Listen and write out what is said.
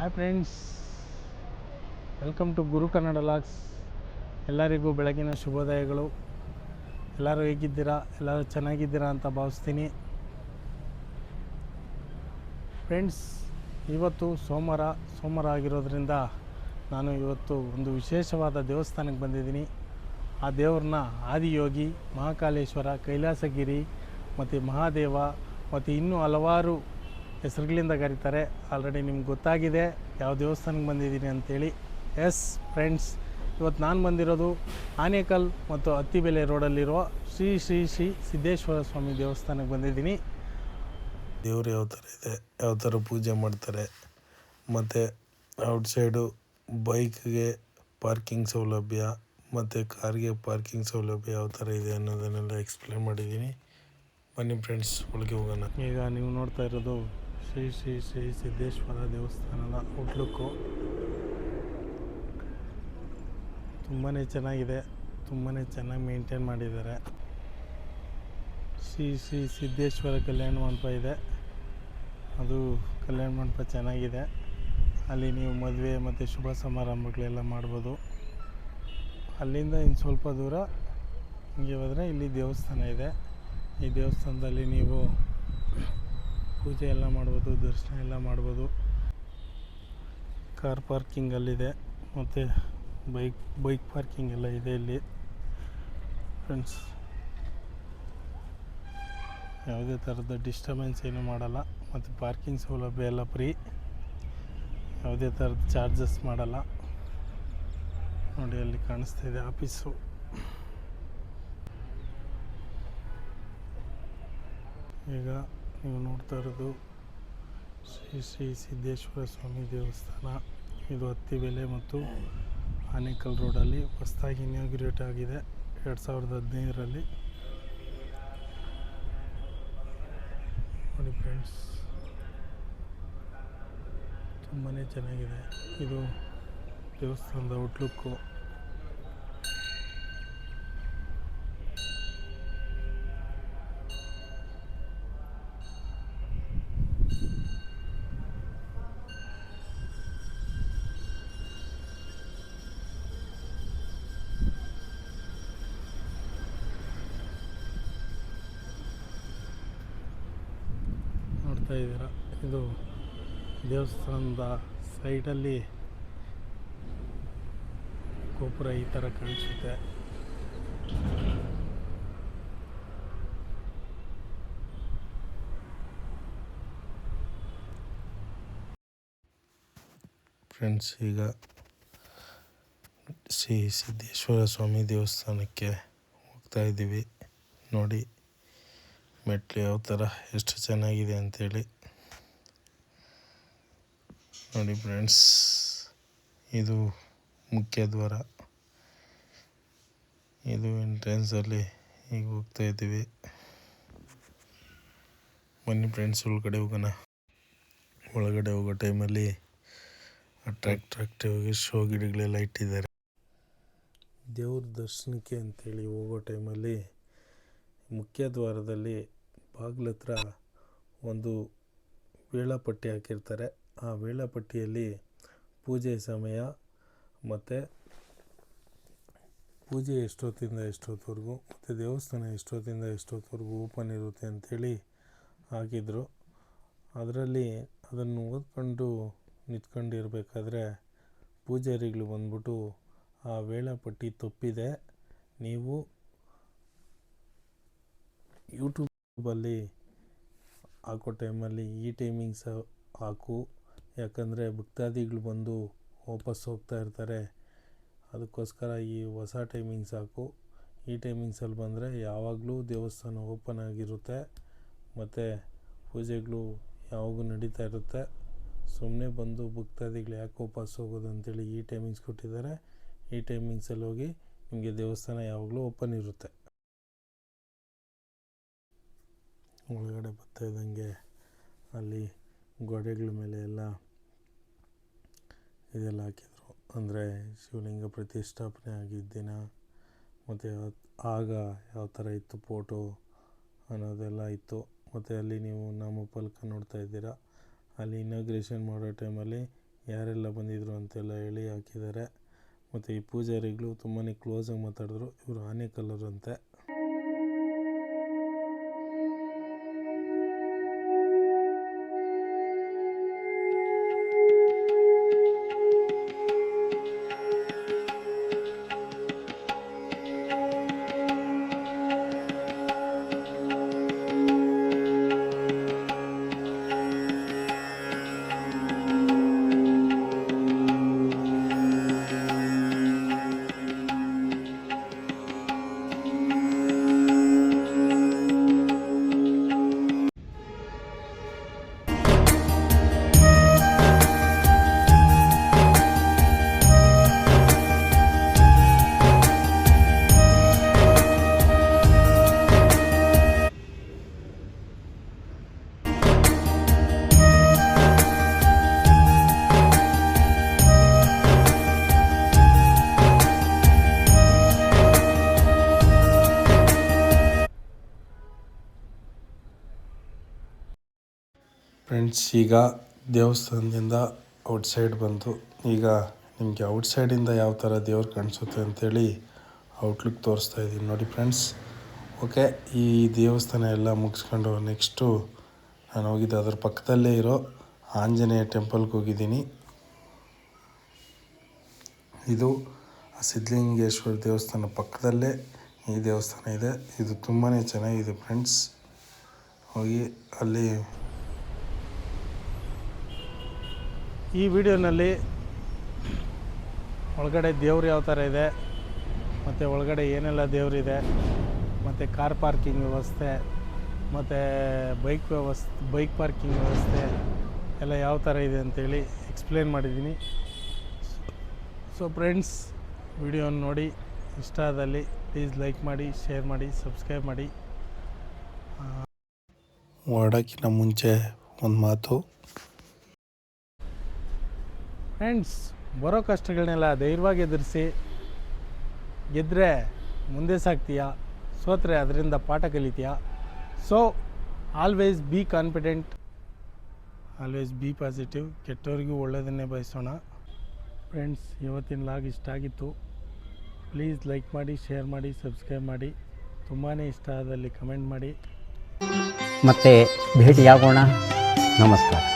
Hi friends, welcome to Guru Kannada logs. ಎಲ್ಲರಿಗೂ ಬೆಳಗಿನ ಶುಭೋದಯಗಳು. ಎಲ್ಲರೂ ಹೇಗಿದ್ದೀರಾ? ಎಲ್ಲರೂ ಚೆನ್ನಾಗಿದ್ದೀರಾ ಅಂತ ಭಾವಿಸ್ತೀನಿ. ಫ್ರೆಂಡ್ಸ್, ಇವತ್ತು ಸೋಮವಾರ ಆಗಿರೋದ್ರಿಂದ ನಾನು ಇವತ್ತು ಒಂದು ವಿಶೇಷವಾದ ದೇವಸ್ಥಾನಕ್ಕೆ ಬಂದಿದ್ದೀನಿ. ಆ ದೇವ್ರನ್ನ ಆದಿಯೋಗಿ, ಮಹಾಕಾಲೇಶ್ವರ, ಕೈಲಾಸಗಿರಿ ಮತ್ತು ಮಹಾದೇವ ಮತ್ತು ಇನ್ನೂ ಹಲವಾರು ಹೆಸರುಗಳಿಂದ ಕರೀತಾರೆ. ಆಲ್ರೆಡಿ ನಿಮ್ಗೆ ಗೊತ್ತಾಗಿದೆ ಯಾವ ದೇವಸ್ಥಾನಕ್ಕೆ ಬಂದಿದ್ದೀನಿ ಅಂಥೇಳಿ. ಎಸ್ ಫ್ರೆಂಡ್ಸ್, ಇವತ್ತು ನಾನು ಬಂದಿರೋದು ಆನೇಕಲ್ ಮತ್ತು ಅತ್ತಿಬೆಲೆ ರೋಡಲ್ಲಿರುವ ಶ್ರೀ ಶ್ರೀ ಶ್ರೀ ಸಿದ್ದೇಶ್ವರ ಸ್ವಾಮಿ ದೇವಸ್ಥಾನಕ್ಕೆ ಬಂದಿದ್ದೀನಿ. ದೇವರು ಯಾವ ಥರ ಇದೆ, ಯಾವ ಥರ ಪೂಜೆ ಮಾಡ್ತಾರೆ, ಮತ್ತು ಔಟ್ಸೈಡು ಬೈಕ್ಗೆ ಪಾರ್ಕಿಂಗ್ ಸೌಲಭ್ಯ ಮತ್ತು ಕಾರ್ಗೆ ಪಾರ್ಕಿಂಗ್ ಸೌಲಭ್ಯ ಯಾವ ಥರ ಇದೆ ಅನ್ನೋದನ್ನೆಲ್ಲ ಎಕ್ಸ್ಪ್ಲೇನ್ ಮಾಡಿದ್ದೀನಿ. ಬನ್ನಿ ಫ್ರೆಂಡ್ಸ್, ಒಳಗೆ ಹೋಗೋಣ. ಈಗ ನೀವು ನೋಡ್ತಾ ಇರೋದು ಶ್ರೀ ಶ್ರೀ ಶ್ರೀ ಸಿದ್ದೇಶ್ವರ ದೇವಸ್ಥಾನದ ಔಟ್ಲುಕ್ಕು. ತುಂಬಾ ಚೆನ್ನಾಗಿದೆ, ತುಂಬಾ ಚೆನ್ನಾಗಿ ಮೇಂಟೈನ್ ಮಾಡಿದ್ದಾರೆ. ಶ್ರೀ ಶ್ರೀ ಸಿದ್ದೇಶ್ವರ ಕಲ್ಯಾಣ ಮಂಟಪ ಇದೆ. ಅದು ಕಲ್ಯಾಣ ಮಂಟಪ ಚೆನ್ನಾಗಿದೆ. ಅಲ್ಲಿ ನೀವು ಮದುವೆ ಮತ್ತು ಶುಭ ಸಮಾರಂಭಗಳೆಲ್ಲ ಮಾಡ್ಬೋದು. ಅಲ್ಲಿಂದ ಇನ್ನು ಸ್ವಲ್ಪ ದೂರ ಹಿಂಗೆ ಹೋದರೆ ಇಲ್ಲಿ ದೇವಸ್ಥಾನ ಇದೆ. ಈ ದೇವಸ್ಥಾನದಲ್ಲಿ ನೀವು ಪೂಜೆ ಎಲ್ಲ ಮಾಡ್ಬೋದು, ದರ್ಶನ ಎಲ್ಲ ಮಾಡ್ಬೋದು. ಕಾರ್ ಪಾರ್ಕಿಂಗ್ ಅಲ್ಲಿದೆ ಮತ್ತು ಬೈಕ್ ಪಾರ್ಕಿಂಗ್ ಎಲ್ಲ ಇದೆ ಇಲ್ಲಿ. ಫ್ರೆಂಡ್ಸ್, ಯಾವುದೇ ಥರದ ಡಿಸ್ಟರ್ಬೆನ್ಸ್ ಏನೂ ಮಾಡಲ್ಲ ಮತ್ತು ಪಾರ್ಕಿಂಗ್ ಸೌಲಭ್ಯ ಎಲ್ಲ ಫ್ರೀ, ಯಾವುದೇ ಥರದ ಚಾರ್ಜಸ್ ಮಾಡಲ್ಲ. ನೋಡಿ, ಅಲ್ಲಿ ಕಾಣಿಸ್ತಾ ಇದೆ ಆಫೀಸು. ಈಗ ನೀವು ನೋಡ್ತಾ ಇರೋದು ಶ್ರೀ ಶ್ರೀ ಸಿದ್ದೇಶ್ವರ ಸ್ವಾಮಿ ದೇವಸ್ಥಾನ. ಇದು ಅತ್ತಿಬೆಲೆ ಮತ್ತು ಆನೇಕಲ್ ರೋಡಲ್ಲಿ ಹೊಸದಾಗಿ ಇನಾಗ್ರೇಟ್ ಆಗಿದೆ 2015ರಲ್ಲಿ. ನೋಡಿ ಫ್ರೆಂಡ್ಸ್, ತುಂಬಾ ಚೆನ್ನಾಗಿದೆ. ಇದು ದೇವಸ್ಥಾನದ ಔಟ್ಲುಕ್ಕು. ನೋಡ್ತಾ ಇದ್ದೀರಾ, ಇದು ದೇವಸ್ಥಾನದ ಸೈಡಲ್ಲಿ ಗೋಪುರ ಈ ಥರ ಕಾಣಿಸುತ್ತೆ. ಫ್ರೆಂಡ್ಸ್, ಈಗ ಶ್ರೀ ಸಿದ್ದೇಶ್ವರ ಸ್ವಾಮಿ ದೇವಸ್ಥಾನಕ್ಕೆ ಹೋಗ್ತಾ ಇದ್ದೀವಿ. ನೋಡಿ ಮೆಟ್ಲು ಯಾವ ಥರ ಎಷ್ಟು ಚೆನ್ನಾಗಿದೆ ಅಂಥೇಳಿ. ನೋಡಿ ಫ್ರೆಂಡ್ಸ್, ಇದು ಮುಖ್ಯ ದ್ವಾರ. ಇದು ಎಂಟ್ರೆನ್ಸಲ್ಲಿ ಈಗ ಹೋಗ್ತಾ ಇದ್ದೀವಿ. ಬನ್ನಿ ಫ್ರೆಂಡ್ಸ್, ಒಳಗಡೆ ಹೋಗೋಣ. ಒಳಗಡೆ ಹೋಗೋ ಟೈಮಲ್ಲಿ ಅಟ್ರಾಕ್ಟಿವ್ ಆಗಿ ಶೋ ಗಿಡಗಳೆಲ್ಲ ಇಟ್ಟಿದ್ದಾರೆ. ದೇವ್ರ ದರ್ಶನಕ್ಕೆ ಅಂತೇಳಿ ಹೋಗೋ ಟೈಮಲ್ಲಿ ಮುಖ್ಯ ದ್ವಾರದಲ್ಲಿ ಬಾಗಿಲ ಹತ್ರ ಒಂದು ವೇಳಾಪಟ್ಟಿ ಹಾಕಿರ್ತಾರೆ. ಆ ವೇಳಾಪಟ್ಟಿಯಲ್ಲಿ ಪೂಜೆ ಸಮಯ ಮತ್ತು ಪೂಜೆ ಎಷ್ಟೊತ್ತಿಂದ ಎಷ್ಟೊತ್ತವರೆಗೂ ಮತ್ತು ದೇವಸ್ಥಾನ ಎಷ್ಟೊತ್ತಿಂದ ಎಷ್ಟೊತ್ತವರೆಗೂ ಓಪನ್ ಇರುತ್ತೆ ಅಂಥೇಳಿ ಹಾಕಿದರು. ಅದರಲ್ಲಿ ಅದನ್ನು ಓದ್ಕೊಂಡು ನಿಂತ್ಕೊಂಡಿರ್ಬೇಕಾದ್ರೆ ಪೂಜಾರಿಗಳು ಬಂದ್ಬಿಟ್ಟು ಆ ವೇಳಾಪಟ್ಟಿ ತಪ್ಪಿದೆ, ನೀವು ಯೂಟ್ಯೂಬಲ್ಲಿ ಹಾಕೋ ಟೈಮಲ್ಲಿ ಈ ಟೈಮಿಂಗ್ಸ್ ಹಾಕು, ಯಾಕಂದರೆ ಭಕ್ತಾದಿಗಳು ಬಂದು ವಾಪಸ್ ಹೋಗ್ತಾ ಇರ್ತಾರೆ, ಅದಕ್ಕೋಸ್ಕರ ಈ ಹೊಸ ಟೈಮಿಂಗ್ಸ್ ಹಾಕು. ಈ ಟೈಮಿಂಗ್ಸಲ್ಲಿ ಬಂದರೆ ಯಾವಾಗಲೂ ದೇವಸ್ಥಾನ ಓಪನ್ ಆಗಿರುತ್ತೆ ಮತ್ತು ಪೂಜೆಗಳು ಯಾವಾಗೂ ನಡೀತಾ ಇರುತ್ತೆ. ಸುಮ್ಮನೆ ಬಂದು ಭಕ್ತಾದಿಗಳು ಯಾಕೆ ವಾಪಸ್ ಹೋಗೋದು ಅಂತೇಳಿ ಈ ಟೈಮಿಂಗ್ಸ್ ಕೊಟ್ಟಿದ್ದಾರೆ. ಈ ಟೈಮಿಂಗ್ಸಲ್ಲಿ ಹೋಗಿ ನಿಮಗೆ ದೇವಸ್ಥಾನ ಯಾವಾಗಲೂ ಓಪನ್ ಇರುತ್ತೆ. ಒಳಗಡೆ ಬರ್ತಾ ಇದ್ದಂಗೆ ಅಲ್ಲಿ ಗೋಡೆಗಳ ಮೇಲೆ ಎಲ್ಲ ಇದೆಲ್ಲ ಹಾಕಿದರು. ಅಂದರೆ ಶಿವಲಿಂಗ ಪ್ರತಿಷ್ಠಾಪನೆ ಆಗಿದ್ದ ದಿನ ಮತ್ತು ಆಗ ಯಾವ ಥರ ಇತ್ತು ಫೋಟೋ ಅನ್ನೋದೆಲ್ಲ ಇತ್ತು. ಮತ್ತು ಅಲ್ಲಿ ನೀವು ನಾಮಫಲಕ ನೋಡ್ತಾ ಇದ್ದೀರಾ. ಅಲ್ಲಿ ಇನಾಗ್ರೇಷನ್ ಮಾಡೋ ಟೈಮಲ್ಲಿ ಯಾರೆಲ್ಲ ಬಂದಿದ್ರು ಅಂತೆಲ್ಲ ಹೇಳಿ ಹಾಕಿದ್ದಾರೆ. ಮತ್ತು ಈ ಪೂಜಾರಿಗಳು ತುಂಬಾ ಕ್ಲೋಸಾಗಿ ಮಾತಾಡಿದ್ರು. ಇವರು ಆನೆಕಲ್ಲರು ಅಂತೆ. ಫ್ರೆಂಡ್ಸ್, ಈಗ ದೇವಸ್ಥಾನದಿಂದ ಔಟ್ಸೈಡ್ ಬಂತು. ಈಗ ನಿಮಗೆ ಔಟ್ಸೈಡಿಂದ ಯಾವ ಥರ ದೇವ್ರು ಕಾಣಿಸುತ್ತೆ ಅಂಥೇಳಿ ಔಟ್ಲುಕ್ ತೋರಿಸ್ತಾ ಇದ್ದೀನಿ ನೋಡಿ ಫ್ರೆಂಡ್ಸ್. ಓಕೆ, ಈ ದೇವಸ್ಥಾನ ಎಲ್ಲ ಮುಗಿಸ್ಕೊಂಡು ನೆಕ್ಸ್ಟು ನಾನು ಹೋಗಿದ್ದೆ ಅದ್ರ ಪಕ್ಕದಲ್ಲೇ ಇರೋ ಆಂಜನೇಯ ಟೆಂಪಲ್ಗೆ ಹೋಗಿದ್ದೀನಿ. ಇದು ಸಿದ್ಧಲಿಂಗೇಶ್ವರ ದೇವಸ್ಥಾನ ಪಕ್ಕದಲ್ಲೇ ಈ ದೇವಸ್ಥಾನ ಇದೆ. ಇದು ತುಂಬಾ ಚೆನ್ನಾಗಿದೆ ಫ್ರೆಂಡ್ಸ್. ಹೋಗಿ ಅಲ್ಲಿ ಈ ವಿಡಿಯೋನಲ್ಲಿ ಒಳಗಡೆ ದೇವ್ರು ಯಾವ ಥರ ಇದೆ, ಮತ್ತು ಒಳಗಡೆ ಏನೆಲ್ಲ ದೇವರಿದೆ, ಮತ್ತು ಕಾರ್ ಪಾರ್ಕಿಂಗ್ ವ್ಯವಸ್ಥೆ, ಮತ್ತು ಬೈಕ್ ಪಾರ್ಕಿಂಗ್ ವ್ಯವಸ್ಥೆ ಎಲ್ಲ ಯಾವ ಥರ ಇದೆ ಅಂತೇಳಿ ಎಕ್ಸ್ಪ್ಲೇನ್ ಮಾಡಿದ್ದೀನಿ. ಸೊ ಫ್ರೆಂಡ್ಸ್, ವಿಡಿಯೋನ ನೋಡಿ ಇಷ್ಟ ಆದಲ್ಲಿ ಪ್ಲೀಸ್ ಲೈಕ್ ಮಾಡಿ, ಶೇರ್ ಮಾಡಿ, ಸಬ್ಸ್ಕ್ರೈಬ್ ಮಾಡಿ. ಹೊರಡೋಕ್ಕಿಂತ ಮುಂಚೆ ಒಂದು ಮಾತು ಫ್ರೆಂಡ್ಸ್, ಬರೋ ಕಷ್ಟಗಳನ್ನೆಲ್ಲ ಧೈರ್ಯವಾಗಿ ಎದುರಿಸಿ ಗೆದ್ದರೆ ಮುಂದೆ ಸಾಗ್ತೀಯಾ, ಸೋತ್ರೆ ಅದರಿಂದ ಪಾಠ ಕಲಿತೀಯಾ. So always be confident, always be positive. ಕೆಟ್ಟವರಿಗೂ ಒಳ್ಳೆಯದನ್ನೇ ಬಯಸೋಣ. ಫ್ರೆಂಡ್ಸ್, ಇವತ್ತಿನ ಲಾಗ್ ಇಷ್ಟ ಆಗಿತ್ತು. ಪ್ಲೀಸ್ ಲೈಕ್ ಮಾಡಿ, ಶೇರ್ ಮಾಡಿ, ಸಬ್ಸ್ಕ್ರೈಬ್ ಮಾಡಿ. ತುಂಬಾ ಇಷ್ಟ ಆದಲ್ಲಿ ಕಮೆಂಟ್ ಮಾಡಿ. ಮತ್ತೆ ಭೇಟಿಯಾಗೋಣ. ನಮಸ್ಕಾರ.